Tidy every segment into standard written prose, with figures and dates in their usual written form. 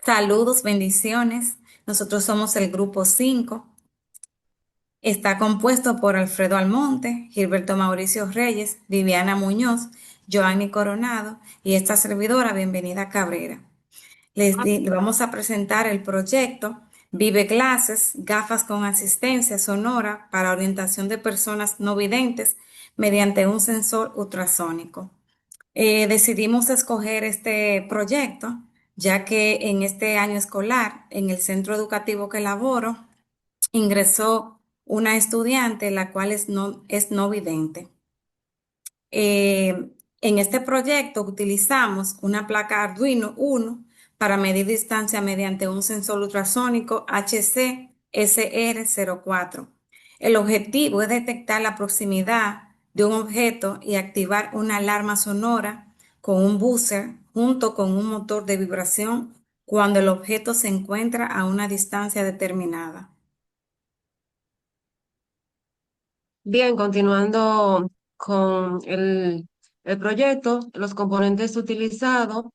Saludos, bendiciones. Nosotros somos el grupo 5. Está compuesto por Alfredo Almonte, Gilberto Mauricio Reyes, Viviana Muñoz, Joanny Coronado y esta servidora, Bienvenida Cabrera. Le vamos a presentar el proyecto Vive Clases, gafas con asistencia sonora para orientación de personas no videntes mediante un sensor ultrasónico. Decidimos escoger este proyecto ya que en este año escolar, en el centro educativo que laboro, ingresó una estudiante la cual es no vidente. En este proyecto utilizamos una placa Arduino 1 para medir distancia mediante un sensor ultrasónico HC SR04. El objetivo es detectar la proximidad de un objeto y activar una alarma sonora con un buzzer junto con un motor de vibración cuando el objeto se encuentra a una distancia determinada. Bien, continuando con el proyecto, los componentes utilizados,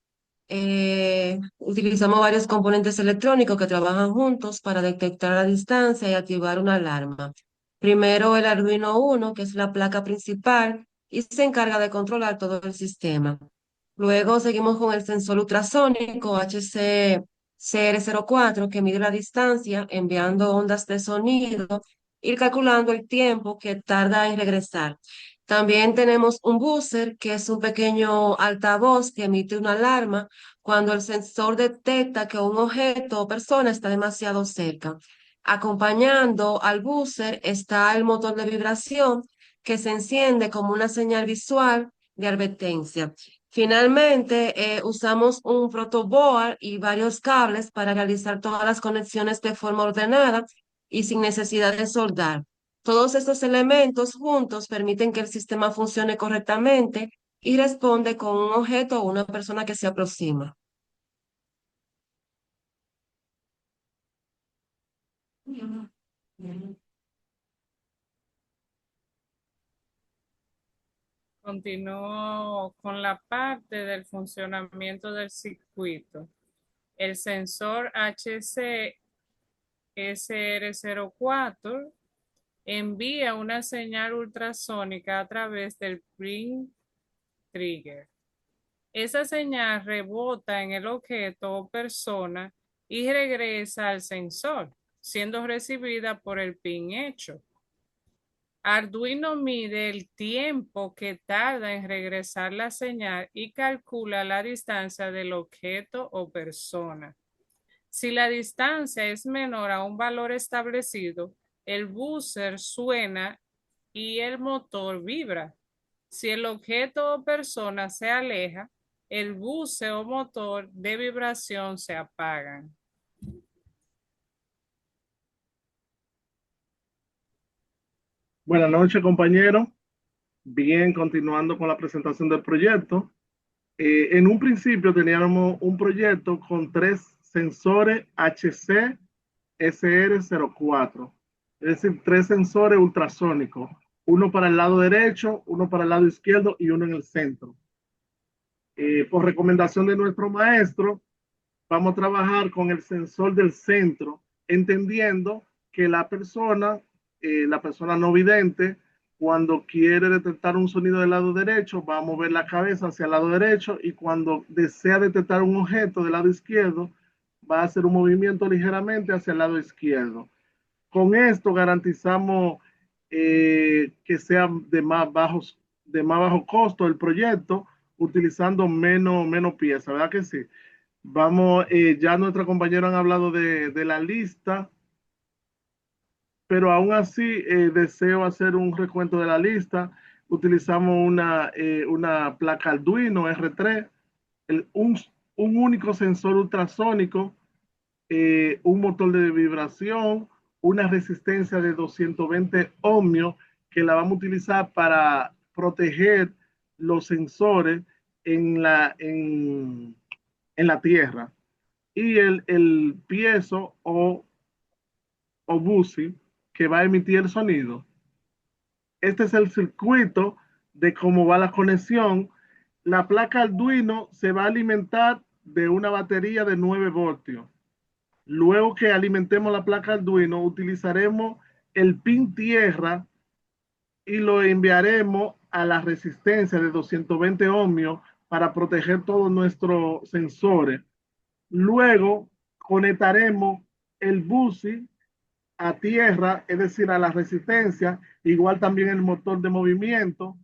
utilizamos varios componentes electrónicos que trabajan juntos para detectar la distancia y activar una alarma. Primero el Arduino Uno, que es la placa principal y se encarga de controlar todo el sistema. Luego seguimos con el sensor ultrasónico HC CR04, que mide la distancia enviando ondas de sonido, ir calculando el tiempo que tarda en regresar. También tenemos un buzzer, que es un pequeño altavoz que emite una alarma cuando el sensor detecta que un objeto o persona está demasiado cerca. Acompañando al buzzer está el motor de vibración, que se enciende como una señal visual de advertencia. Finalmente, usamos un protoboard y varios cables para realizar todas las conexiones de forma ordenada y sin necesidad de soldar. Todos estos elementos juntos permiten que el sistema funcione correctamente y responde con un objeto o una persona que se aproxima. Continúo con la parte del funcionamiento del circuito. El sensor HC SR04 envía una señal ultrasónica a través del print trigger. Esa señal rebota en el objeto o persona y regresa al sensor, siendo recibida por el pin hecho. Arduino mide el tiempo que tarda en regresar la señal y calcula la distancia del objeto o persona. Si la distancia es menor a un valor establecido, el buzzer suena y el motor vibra. Si el objeto o persona se aleja, el buzzer o motor de vibración se apagan. Buenas noches, compañero. Bien, continuando con la presentación del proyecto. En un principio teníamos un proyecto con 3 sensores HC SR04, es decir, 3 sensores ultrasónicos, uno para el lado derecho, uno para el lado izquierdo y uno en el centro. Por recomendación de nuestro maestro, vamos a trabajar con el sensor del centro, entendiendo que la persona no vidente, cuando quiere detectar un sonido del lado derecho, va a mover la cabeza hacia el lado derecho y cuando desea detectar un objeto del lado izquierdo, va a hacer un movimiento ligeramente hacia el lado izquierdo. Con esto garantizamos que sea de más bajo costo el proyecto, utilizando menos piezas, ¿verdad que sí? Vamos, ya nuestros compañeros han hablado de la lista, pero aún así deseo hacer un recuento de la lista. Utilizamos una placa Arduino R3, el, un, un único sensor ultrasónico, un motor de vibración, una resistencia de 220 ohmios que la vamos a utilizar para proteger los sensores en la tierra y el piezo o buzi que va a emitir el sonido. Este es el circuito de cómo va la conexión. La placa Arduino se va a alimentar de una batería de 9 voltios. Luego que alimentemos la placa Arduino, utilizaremos el pin tierra y lo enviaremos a la resistencia de 220 ohmios para proteger todos nuestros sensores. Luego conectaremos el BUSI a tierra, es decir, a la resistencia, igual también el motor de movimiento,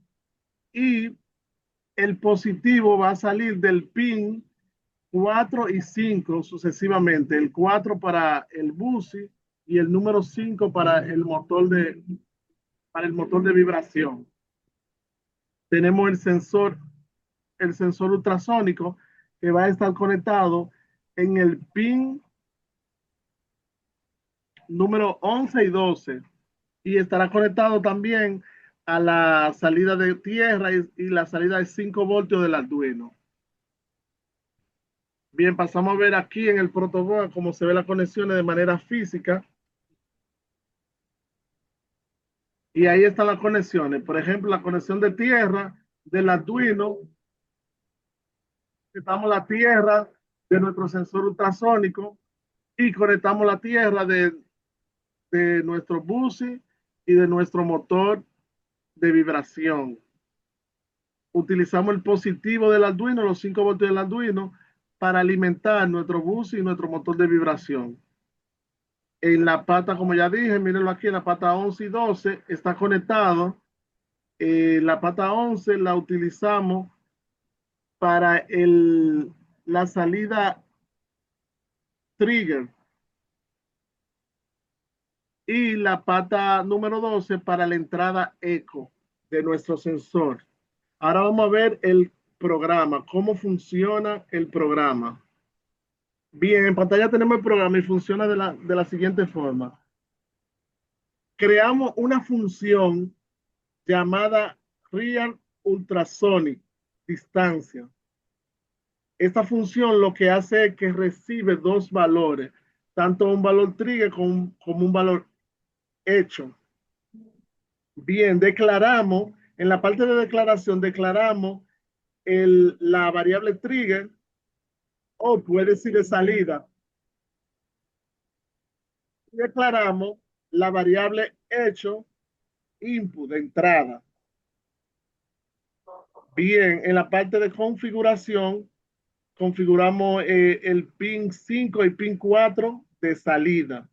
y el positivo va a salir del pin 4 y 5 sucesivamente, el 4 para el BUSI y el número 5 para el motor de vibración. Tenemos el sensor ultrasónico que va a estar conectado en el pin número 11 y 12 y estará conectado también a la salida de tierra y la salida de 5 voltios del Arduino. Bien, pasamos a ver aquí en el protoboard cómo se ve las conexiones de manera física. Y ahí están las conexiones. Por ejemplo, la conexión de tierra del Arduino. Conectamos la tierra de nuestro sensor ultrasónico y conectamos la tierra de nuestro BUSI y de nuestro motor de vibración. Utilizamos el positivo del Arduino, los 5 voltios del Arduino, para alimentar nuestro BUSI y nuestro motor de vibración. En la pata, como ya dije, mírenlo aquí, en la pata 11 y 12 está conectado. La pata 11 la utilizamos para la salida trigger y la pata número 12 para la entrada eco de nuestro sensor. Ahora vamos a ver el programa, cómo funciona el programa. Bien, en pantalla tenemos el programa y funciona de la siguiente forma. Creamos una función llamada Real Ultrasonic, distancia. Esta función lo que hace es que recibe dos valores, tanto un valor trigger como un valor hecho. Bien, declaramos, en la parte de declaración, declaramos la variable trigger o puede ser de salida. Declaramos la variable hecho input de entrada. Bien, en la parte de configuración, configuramos el pin 5 y pin 4 de salida.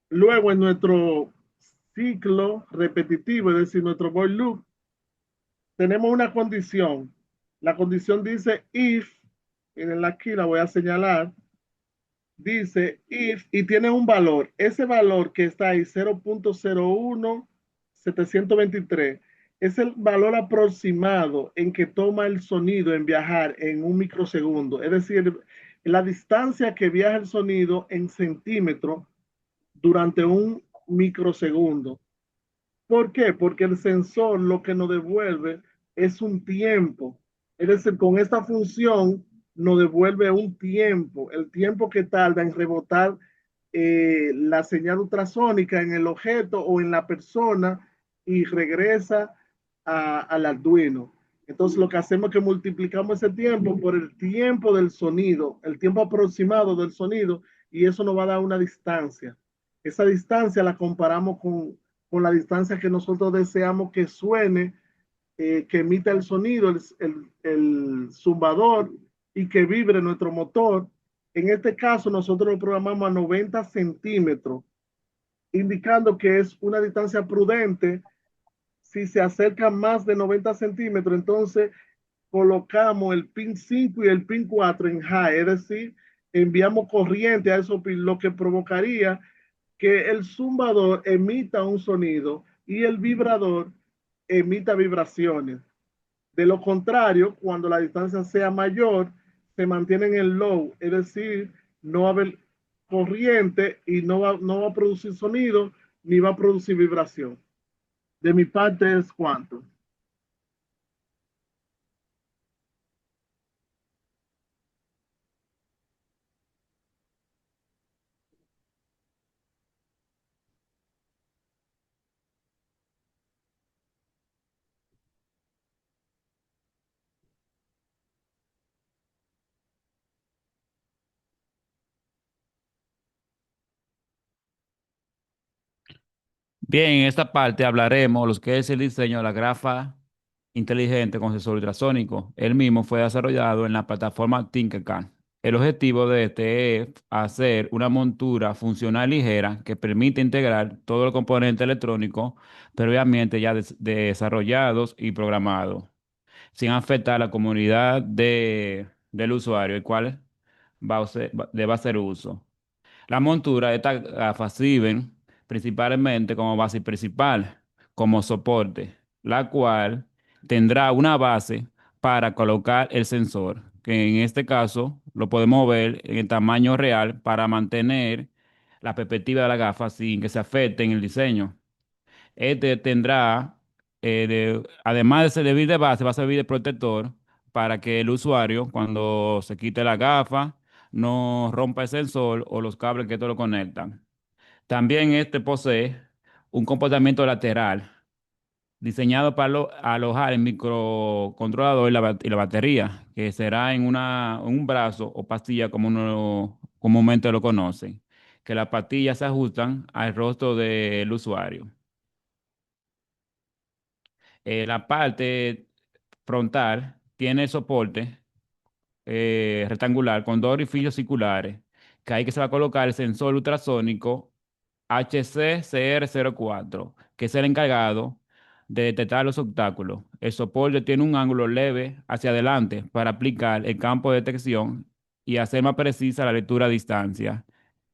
Luego en nuestro ciclo repetitivo, es decir, nuestro while loop, tenemos una condición. La condición dice if, en aquí la voy a señalar, dice if y tiene un valor. Ese valor que está ahí, 0.01723, es el valor aproximado en que toma el sonido en viajar en un microsegundo. Es decir, la distancia que viaja el sonido en centímetros durante un microsegundo. ¿Por qué? Porque el sensor lo que nos devuelve es un tiempo. Es decir, con esta función nos devuelve un tiempo, el tiempo que tarda en rebotar la señal ultrasónica en el objeto o en la persona y regresa al Arduino. Entonces lo que hacemos es que multiplicamos ese tiempo por el tiempo del sonido, el tiempo aproximado del sonido, y eso nos va a dar una distancia. Esa distancia la comparamos con la distancia que nosotros deseamos que suene, que emita el sonido, el zumbador y que vibre nuestro motor. En este caso, nosotros lo programamos a 90 centímetros, indicando que es una distancia prudente. Si se acerca más de 90 centímetros, entonces colocamos el pin 5 y el pin 4 en high, es decir, enviamos corriente a esos pins, lo que provocaría que el zumbador emita un sonido y el vibrador emita vibraciones. De lo contrario, cuando la distancia sea mayor, se mantiene en el low, es decir, no va a haber corriente y no va a producir sonido ni va a producir vibración. De mi parte es cuanto. Bien, en esta parte hablaremos lo que es el diseño de la grafa inteligente con sensor ultrasónico. El mismo fue desarrollado en la plataforma Tinkercad. El objetivo de este es hacer una montura funcional ligera que permite integrar todos los componentes electrónicos previamente ya desarrollados y programados, sin afectar a la comunidad del usuario, el cual debe hacer uso. La montura de estas gafas sirven principalmente como base principal, como soporte, la cual tendrá una base para colocar el sensor, que en este caso lo podemos ver en el tamaño real para mantener la perspectiva de la gafa sin que se afecte en el diseño. Este tendrá, además de servir de base, va a servir de protector para que el usuario, cuando se quite la gafa, no rompa el sensor o los cables que esto lo conectan. También este posee un comportamiento lateral diseñado para alojar el microcontrolador y la batería, que será en un brazo o pastilla como uno comúnmente lo conoce, que las pastillas se ajustan al rostro del usuario. La parte frontal tiene soporte rectangular con dos orificios circulares, que ahí que se va a colocar el sensor ultrasónico HCCR04, que es el encargado de detectar los obstáculos. El soporte tiene un ángulo leve hacia adelante para aplicar el campo de detección y hacer más precisa la lectura a distancia.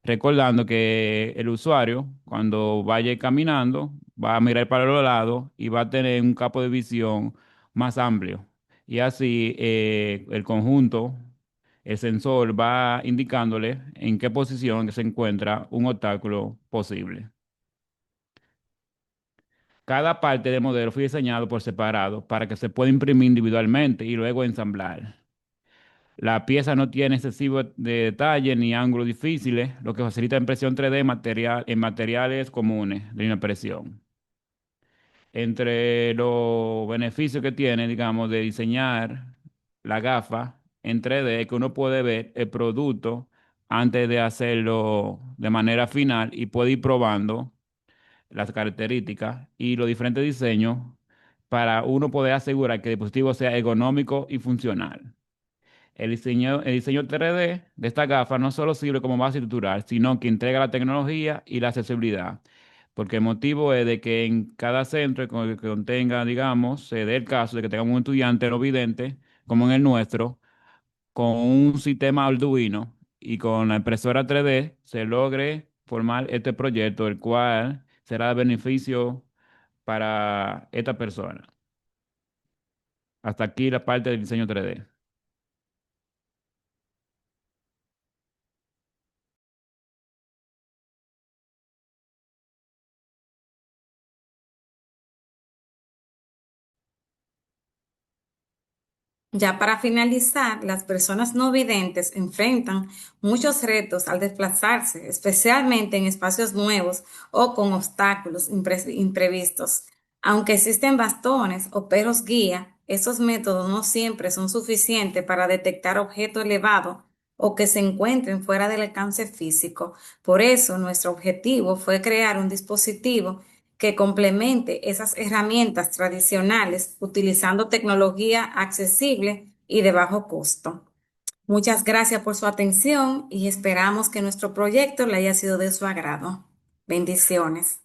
Recordando que el usuario, cuando vaya caminando, va a mirar para los lados y va a tener un campo de visión más amplio. Y así el conjunto, el sensor va indicándole en qué posición se encuentra un obstáculo posible. Cada parte del modelo fue diseñado por separado para que se pueda imprimir individualmente y luego ensamblar. La pieza no tiene excesivo de detalle ni ángulos difíciles, lo que facilita la impresión 3D en materiales comunes de impresión. Entre los beneficios que tiene, digamos, de diseñar la gafa en 3D, es que uno puede ver el producto antes de hacerlo de manera final y puede ir probando las características y los diferentes diseños para uno poder asegurar que el dispositivo sea ergonómico y funcional. El diseño 3D de esta gafa no solo sirve como base estructural, sino que integra la tecnología y la accesibilidad. Porque el motivo es de que en cada centro que contenga, digamos, se dé el caso de que tengamos un estudiante no vidente, como en el nuestro, con un sistema Arduino y con la impresora 3D, se logre formar este proyecto, el cual será de beneficio para esta persona. Hasta aquí la parte del diseño 3D. Ya para finalizar, las personas no videntes enfrentan muchos retos al desplazarse, especialmente en espacios nuevos o con obstáculos imprevistos. Aunque existen bastones o perros guía, esos métodos no siempre son suficientes para detectar objetos elevados o que se encuentren fuera del alcance físico. Por eso, nuestro objetivo fue crear un dispositivo que complemente esas herramientas tradicionales utilizando tecnología accesible y de bajo costo. Muchas gracias por su atención y esperamos que nuestro proyecto le haya sido de su agrado. Bendiciones.